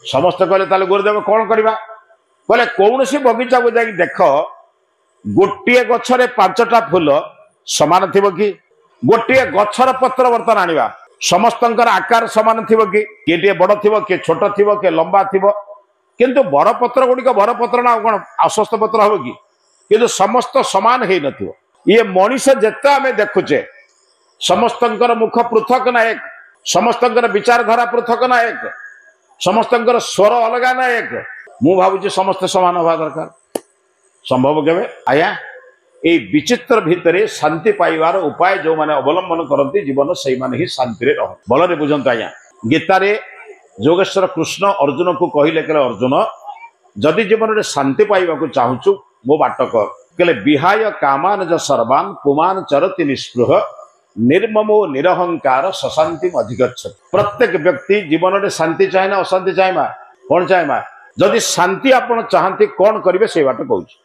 समस्त कहले गुरुदेव कौन करवा कहले कौन सी बगीचा को जाई देख गोटे गछरे 5टा फूल समान थिबो कि गोटे गछर पत्र बर्तन आनिबा समस्तंकर आकार समान थिबो कि किए बड़ थिबो कि छोट थिबो कि लंबा थिबो किंतु बर पत्र गुड़िक बर पत्र ना कौन अस्वस्थ पत्र हम कि किंतु समस्त समान है नथिबो ये मनीष जेते आमे देखुचे समस्तंकर मुख पृथक ना एक समस्तंकर विचारधारा पृथक ना एक समस्तंकर स्वर अलग ना एक मु भावुची समस्त समान हवा दरकार संभव केवे आया ए विचित्र भितरे शांति पाइबार उपाय जो माने अवलंबन करती जीवन से माने ही शांति रे रह भलरे बुझंत आया गीता रे योगेश्वर कृष्ण अर्जुन को कहले के अर्जुन जदि जीवन रे शांति पाइबा को चाहूचु मो बाट कर कहले विहाय कामान ज सर्वान पुमान चरति निस्पृह निर्ममो निरहंकार सशांति अधिगच्छ प्रत्येक व्यक्ति जीवन रे शांति चाहे ना अशांति चाहे कौन चाहे जदि शांति आपण चाहती कौन करेंगे से बाट कहूँ।